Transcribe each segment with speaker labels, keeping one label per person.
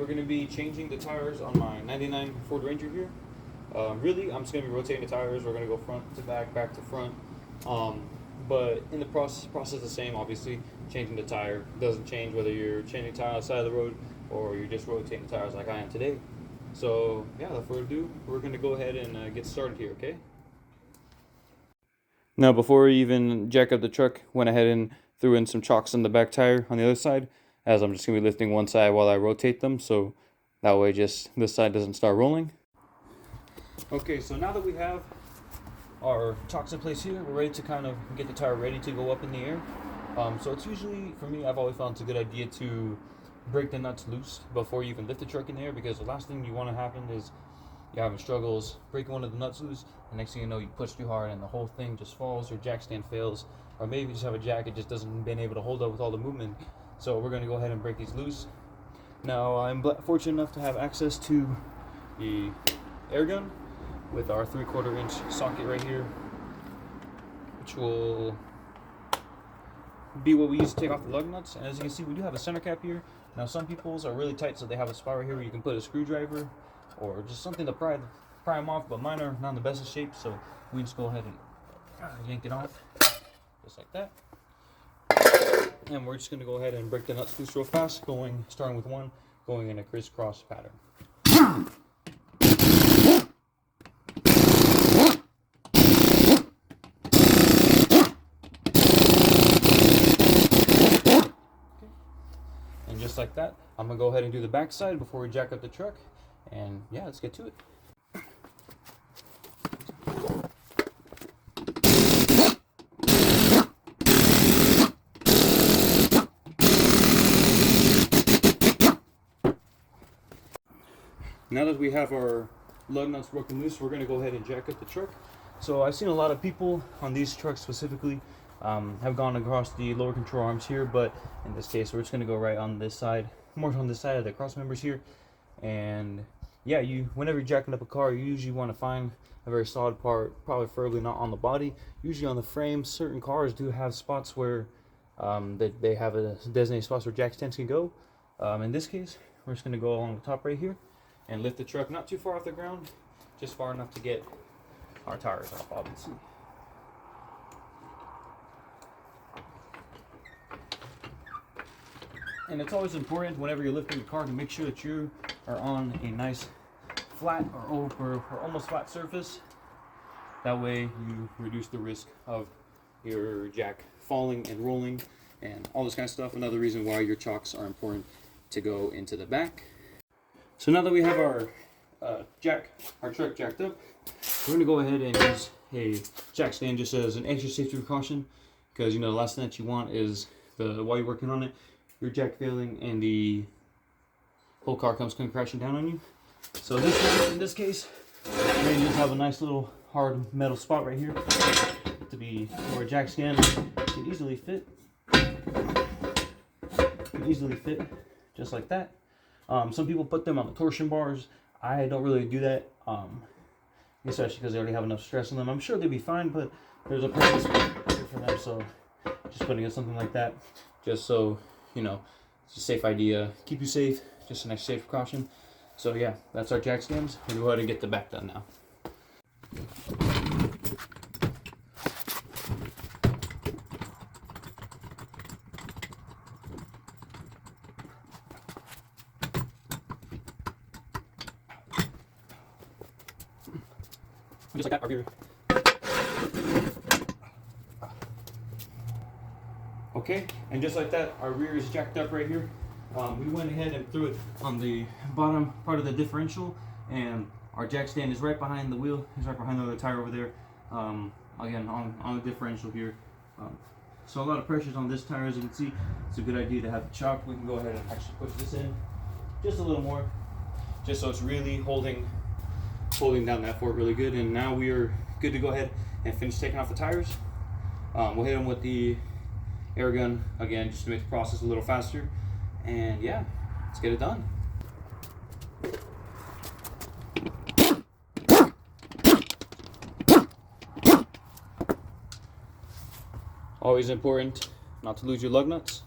Speaker 1: we're going to be changing the tires on my 99 Ford Ranger here. Really, I'm just going to be rotating the tires. We're going to go front to back, back to front. But in the process the same, obviously. Changing the tire doesn't change whether you're changing tire on the side of the road or you're just rotating the tires like I am today. So, yeah, without further ado, we're going to go ahead and get started here, okay? Now, before we even jack up the truck, went ahead and threw in some chocks on the back tire on the other side, as I'm just going to be lifting one side while I rotate them, so that way just this side doesn't start rolling. Okay, so now that we have our chocks in place here, we're ready to kind of get the tire ready to go up in the air. So it's usually, for me, I've always found it's a good idea to break the nuts loose before you even lift the truck in the air, because the last thing you want to happen is you're having struggles breaking one of the nuts loose, and next thing you know, you push too hard and the whole thing just falls, or jack stand fails, or maybe you just have a jack it just doesn't been able to hold up with all the movement. So we're going to go ahead and break these loose. Now I'm fortunate enough to have access to the air gun with our 3/4 inch socket right here, which will be what we use to take off the lug nuts. And as you can see, we do have a center cap here. Now some people's are really tight, so they have a spot right here where you can put a screwdriver or just something to pry them off, but mine are not in the best of shape, so we just go ahead and yank it off just like that. And we're just going to go ahead and break the nuts loose real fast, starting with one, going in a crisscross pattern. And just like that, I'm going to go ahead and do the back side before we jack up the truck. And yeah, let's get to it. Now that we have our lug nuts broken loose, we're going to go ahead and jack up the truck. So I've seen a lot of people on these trucks specifically have gone across the lower control arms here, but in this case we're just going to go right on this side, more on this side of the cross members here. And yeah, whenever you're jacking up a car, you usually want to find a very solid part, probably preferably not on the body, usually on the frame. Certain cars do have spots where they have a designated spots where jack stands can go. In this case, we're just going to go along the top right here and lift the truck not too far off the ground, just far enough to get our tires off, obviously. And it's always important whenever you're lifting the car to make sure that you are on a nice flat or almost flat surface. That way you reduce the risk of your jack falling and rolling and all this kind of stuff. Another reason why your chocks are important to go into the back. So now that we have our truck jacked up, we're going to go ahead and use a jack stand just as an extra safety precaution, because the last thing that you want is while you're working on it, your jack failing and the whole car comes crashing down on you. So in this case, we're going to just have a nice little hard metal spot right here to be where a jack stand can easily fit. Just like that. Some people put them on the torsion bars. I don't really do that, especially because they already have enough stress on them. I'm sure they'd be fine, but there's a purpose for them, so just putting in something like that, just so, it's a safe idea. Keep you safe, just an extra safe precaution. So yeah, that's our jack stands. We're going to go ahead and get the back done now. Just like that, our rear. Okay, and just like that, our rear is jacked up right here. We went ahead and threw it on the bottom part of the differential, and our jack stand is right behind the wheel. It's right behind the other tire over there. Again, on the differential here. So a lot of pressure's on this tire, as you can see. It's a good idea to have the chock. We can go ahead and actually push this in just a little more, just so it's really holding down that fork really good. And now we are good to go ahead and finish taking off the tires. We'll hit them with the air gun again, just to make the process a little faster. And yeah, let's get it done. Always important not to lose your lug nuts.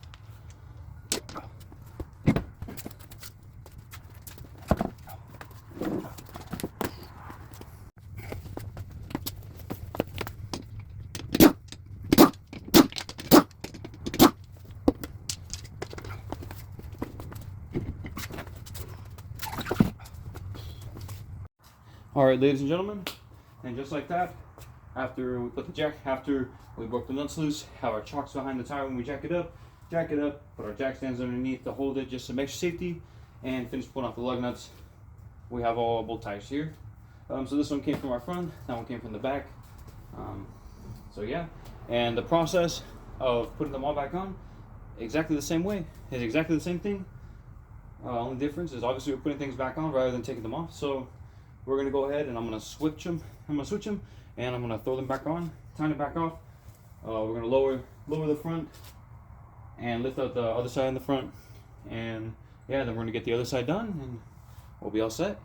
Speaker 1: All right, ladies and gentlemen, and just like that, after we put the jack, after we broke the nuts loose, have our chocks behind the tire when we jack it up, put our jack stands underneath to hold it, just some extra safety, and finish pulling off the lug nuts. We have all both tires here. So this one came from our front, that one came from the back. So yeah, and the process of putting them all back on, exactly the same way. It's exactly the same thing. Only difference is obviously we're putting things back on rather than taking them off. So we're gonna go ahead and I'm gonna switch them. And I'm gonna throw them back on, turn it back off. We're gonna lower the front and lift up the other side in the front. And yeah, then we're gonna get the other side done and we'll be all set.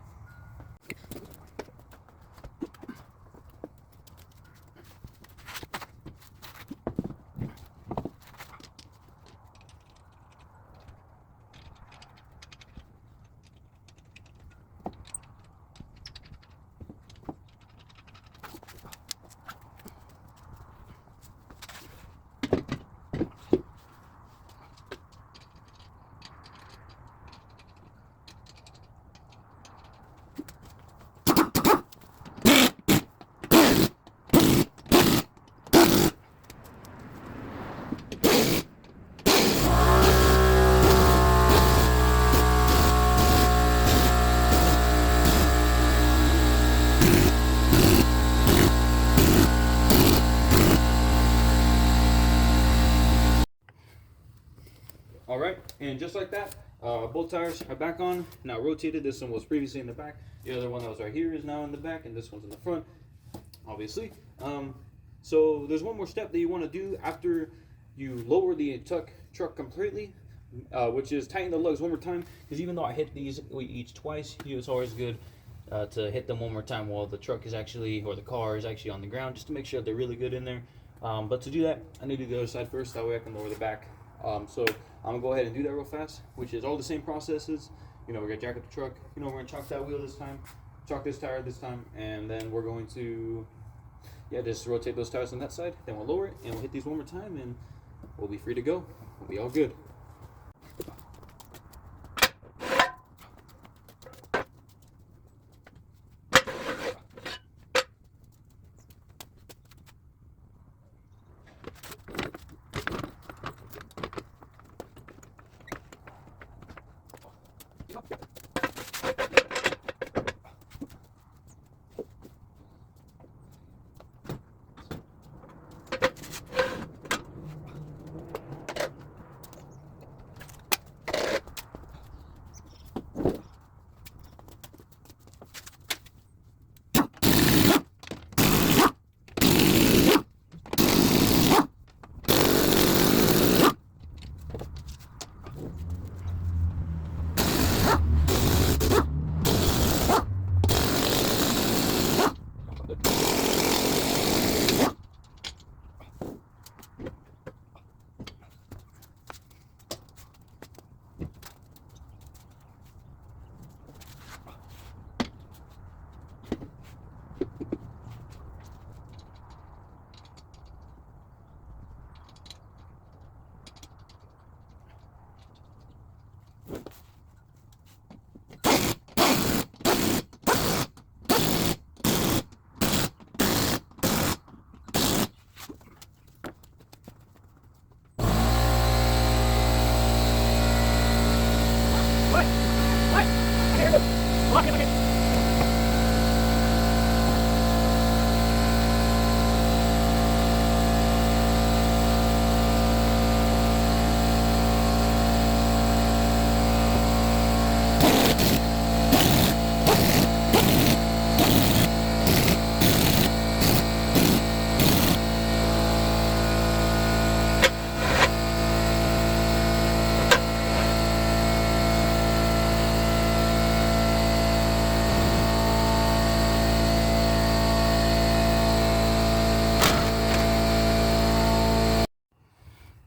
Speaker 1: All right, and just like that, both tires are back on, now rotated. This one was previously in the back. The other one that was right here is now in the back, and this one's in the front, obviously. So there's one more step that you want to do after you lower the truck completely, which is tighten the lugs one more time, because even though I hit these each twice, it's always good to hit them one more time while the truck is actually, or the car is actually on the ground, just to make sure they're really good in there. But to do that, I need to do the other side first, that way I can lower the back. So I'm gonna go ahead and do that real fast, which is all the same processes. You know, we're gonna jack up the truck, you know, we're gonna chalk that wheel this time, chalk this tire this time, and then we're going to, yeah, just rotate those tires on that side, then we'll lower it, and we'll hit these one more time, and we'll be free to go. We'll be all good.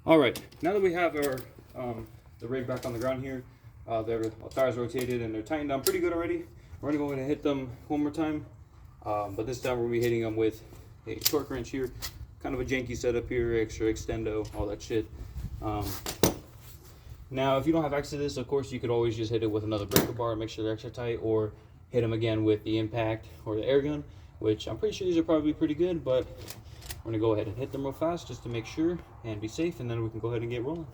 Speaker 1: All right, now that we have our the rig back on the ground here, the tires rotated and they're tightened down pretty good already. We're gonna go ahead and hit them one more time, but this time we'll be hitting them with a torque wrench here. Kind of a janky setup here, extra extendo, all that shit. Now, if you don't have access to this, of course, you could always just hit it with another breaker bar, make sure they're extra tight, or hit them again with the impact or the air gun, which I'm pretty sure these are probably pretty good, but we're gonna go ahead and hit them real fast just to make sure and be safe, and then we can go ahead and get rolling.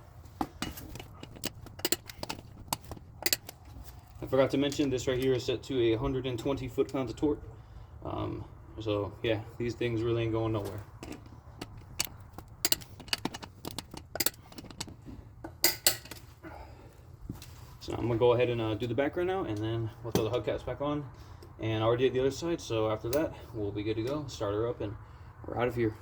Speaker 1: I forgot to mention this right here is set to 120 foot-pounds of torque. So yeah, these things really ain't going nowhere. So I'm gonna go ahead and do the back right now, and then we'll throw the hubcaps back on. And I already did the other side, so after that we'll be good to go. Start her up and we're out of here.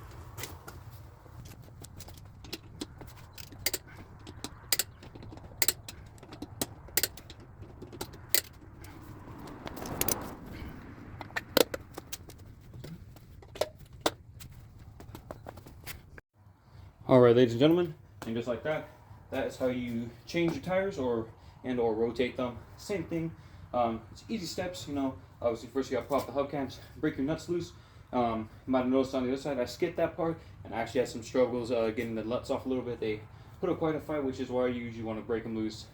Speaker 1: All right, ladies and gentlemen, and just like that, that is how you change your tires or rotate them. Same thing. It's easy steps, you know. Obviously, first you got to pop the hubcaps, break your nuts loose. You might have noticed on the other side, I skipped that part, and I actually had some struggles getting the nuts off a little bit. They put up quite a fight, which is why you usually want to break them loose,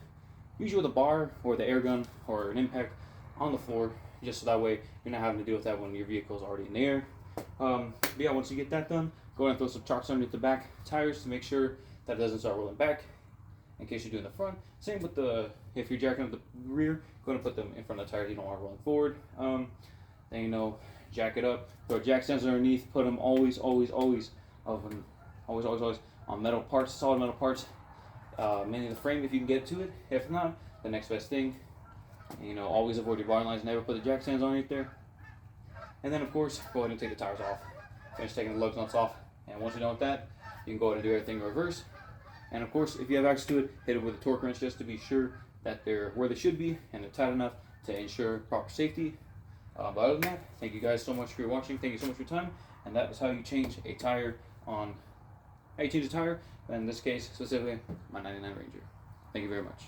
Speaker 1: usually with a bar or the air gun or an impact on the floor, just so that way you're not having to deal with that when your vehicle is already in the air. But yeah, once you get that done, go ahead and throw some chocks underneath the back tires to make sure that it doesn't start rolling back in case you're doing the front. Same with if you're jacking up the rear, go ahead and put them in front of the tires. You don't want to roll forward. Then, you know, jack it up. Throw jack stands underneath. Put them always on metal parts, solid metal parts. Mainly the frame if you can get to it. If not, the next best thing. And, you know, always avoid your bar lines. Never put the jack stands underneath there. And then, of course, go ahead and take the tires off. Finish taking the lug nuts off. And once you're done with that, you can go ahead and do everything in reverse. And of course, if you have access to it, hit it with a torque wrench just to be sure that they're where they should be and they're tight enough to ensure proper safety. But other than that, thank you guys so much for watching. Thank you so much for your time. And that is how you change a tire in this case, specifically my 99 Ranger. Thank you very much.